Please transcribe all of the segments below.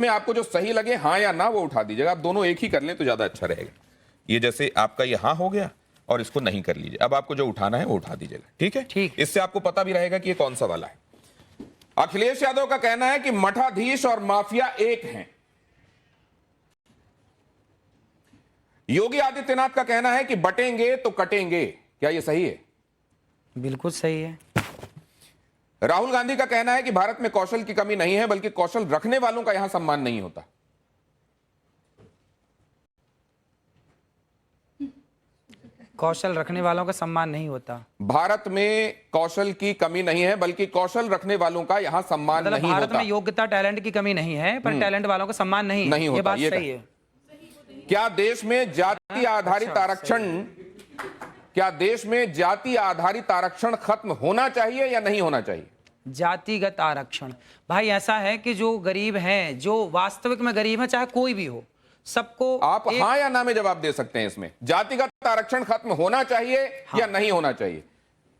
में आपको जो सही लगे हाँ या ना वो उठा दीजिएगा। आप दोनों एक ही कर लें तो ज्यादा अच्छा रहेगा। ये जैसे आपका ये हाँ हो गया और इसको नहीं कर लीजिए। अब आपको जो उठाना है वो उठा दीजिएगा, ठीक है? ठीक। इससे आपको पता भी रहेगा कि ये कौन सा वाला है। अखिलेश यादव का कहना है कि मठाधीश और माफिया एक हैं। योगी आदित्यनाथ का कहना है कि बटेंगे तो कटेंगे। क्या यह सही है? बिल्कुल सही है। राहुल गांधी का कहना है कि भारत में कौशल की कमी नहीं है, बल्कि कौशल रखने वालों का यहां सम्मान नहीं होता। कौशल रखने वालों का सम्मान नहीं होता। भारत में कौशल की कमी नहीं है, बल्कि कौशल रखने वालों का यहां सम्मान मतलब नहीं भारत होता। में योग्यता टैलेंट की कमी नहीं है, पर टैलेंट वालों का सम्मान नहीं होता। ये बात सही है। क्या देश में जाति आधारित आरक्षण, क्या देश में जाति आधारित आरक्षण खत्म होना चाहिए या नहीं होना चाहिए? जातिगत आरक्षण भाई ऐसा है कि जो गरीब हैं, जो वास्तविक में गरीब है, चाहे कोई भी हो, सबको आप हाँ या ना में जवाब दे सकते हैं। इसमें जातिगत आरक्षण खत्म होना चाहिए या नहीं होना चाहिए?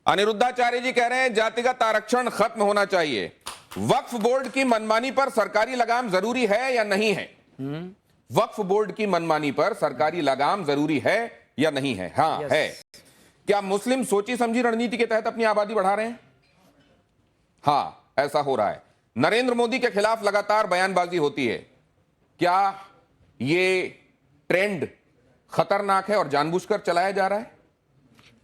अनिरुद्धाचार्य जी कह रहे हैं जातिगत आरक्षण खत्म होना चाहिए। वक्फ बोर्ड की मनमानी पर सरकारी लगाम जरूरी है या नहीं है? वक्फ बोर्ड की मनमानी पर सरकारी लगाम जरूरी है या नहीं है? हाँ है। क्या मुस्लिम सोची समझी रणनीति के तहत अपनी आबादी बढ़ा रहे हैं? हाँ, ऐसा हो रहा है। नरेंद्र मोदी के खिलाफ लगातार बयानबाजी होती है। क्या ये ट्रेंड खतरनाक है और जानबूझकर चलाया जा रहा है?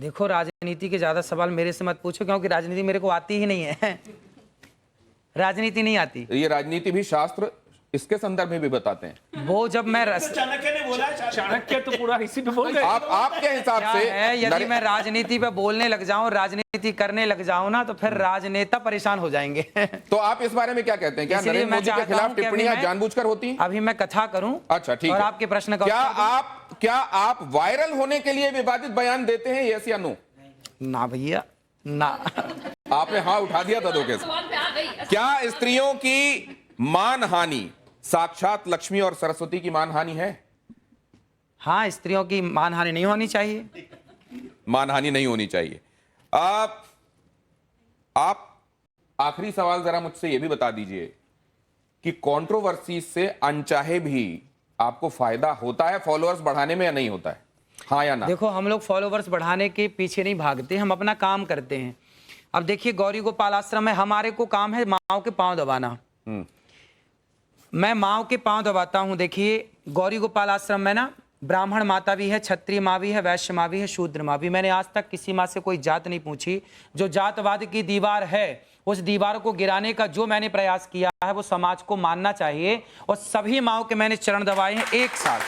देखो, राजनीति के ज्यादा सवाल मेरे से मत पूछो, क्योंकि राजनीति मेरे को आती ही नहीं है। राजनीति नहीं आती। ये राजनीति भी शास्त्र इसके संदर्भ में भी बताते हैं। वो जब मैं चाणक्य ने बोला, चाणक्य तो पूरा इसी पे बोल गए। आपके हिसाब से है, यदि मैं राजनीति पे बोलने लग जाऊं, राजनीति करने लग जाऊं ना, तो फिर राजनेता परेशान हो जाएंगे। तो आप इस बारे में क्या कहते हैं? क्या नरेंद्र मोदी के खिलाफ टिप्पणियां जानबूझकर होती हैं? अभी मैं कथा करूं। अच्छा, ठीक है। और आपके प्रश्न का क्या आप वायरल होने के लिए विवादित बयान देते हैं, यस या नो? ना भैया ना। आपने हाँ उठा दिया था धोखे से। क्या स्त्रियों की मानहानि साक्षात लक्ष्मी और सरस्वती की मानहानि है? हाँ, स्त्रियों की मानहानि नहीं होनी चाहिए। मानहानि नहीं होनी चाहिए। आप आखिरी सवाल जरा मुझसे यह भी बता दीजिए कि कंट्रोवर्सी से अनचाहे भी आपको फायदा होता है फॉलोअर्स बढ़ाने में या नहीं होता है? हाँ या ना? देखो, हम लोग फॉलोवर्स बढ़ाने के पीछे नहीं भागते, हम अपना काम करते हैं। अब देखिए, गौरी गोपाल आश्रम में हमारे को काम है माओ के पांव दबाना। मैं माओ के पांव दबाता हूं। देखिए, गौरी गोपाल आश्रम में ना ब्राह्मण माता भी है, क्षत्रिय माँ भी है, वैश्य माँ भी है, शूद्र माँ भी। मैंने आज तक किसी माँ से कोई जात नहीं पूछी। जो जातवाद की दीवार है, उस दीवार को गिराने का जो मैंने प्रयास किया है, वो समाज को मानना चाहिए। और सभी माओ के मैंने चरण दबाए हैं एक साथ,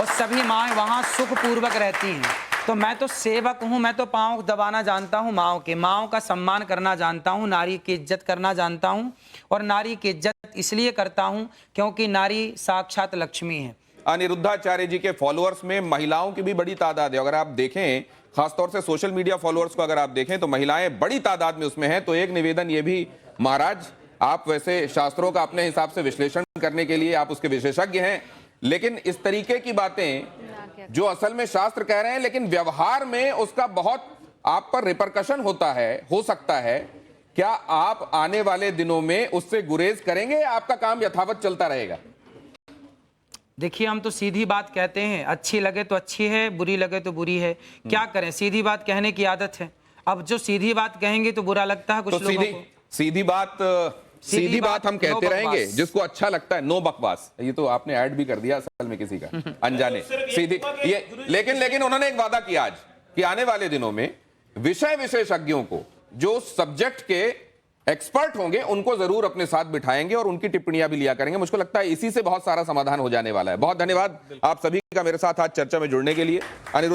और सभी माँ वहां सुखपूर्वक रहती हैं। तो मैं तो सेवक हूं, मैं तो पांव दबाना जानता हूं माओ के, माओ का सम्मान करना जानता हूं, नारी की इज्जत करना जानता हूं। और नारी की इज्जत इसलिए करता हूं क्योंकि नारी साक्षात लक्ष्मी है। अनिरुद्धाचार्य जी के फॉलोअर्स में महिलाओं की भी बड़ी तादाद है। अगर आप देखें, खासतौर से सोशल मीडिया फॉलोअर्स को अगर आप देखें तो महिलाएं बड़ी तादाद में उसमें हैं। तो एक निवेदन ये भी, महाराज आप वैसे शास्त्रों का अपने हिसाब से विश्लेषण करने के लिए आप उसके विशेषज्ञ हैं, लेकिन इस तरीके की बातें जो असल में शास्त्र कह रहे हैं, लेकिन व्यवहार में उसका बहुत आप पर रिपरकशन होता है, हो सकता है। क्या आप आने वाले दिनों में उससे गुरेज करेंगे या आपका काम यथावत चलता रहेगा? देखिए, हम तो सीधी बात कहते हैं, अच्छी लगे तो अच्छी है, बुरी लगे तो बुरी है। क्या करें, सीधी बात कहने की आदत है। अब जो सीधी बात कहेंगे तो बुरा लगता है कुछ लोगों को। सीधी बात हम कहते रहेंगे, जिसको अच्छा लगता है। नो बकवास, ये तो आपने ऐड भी कर दिया असल में किसी का अनजाने। सीधी ये, लेकिन उन्होंने एक वादा किया आज कि आने वाले दिनों में विषय विशेषज्ञों को, जो सब्जेक्ट के एक्सपर्ट होंगे, उनको जरूर अपने साथ बिठाएंगे और उनकी टिप्पणियां भी लिया करेंगे। मुझको लगता है इसी से बहुत सारा समाधान हो जाने वाला है। बहुत धन्यवाद आप सभी का मेरे साथ आज चर्चा में जुड़ने के लिए। अनिरुद्ध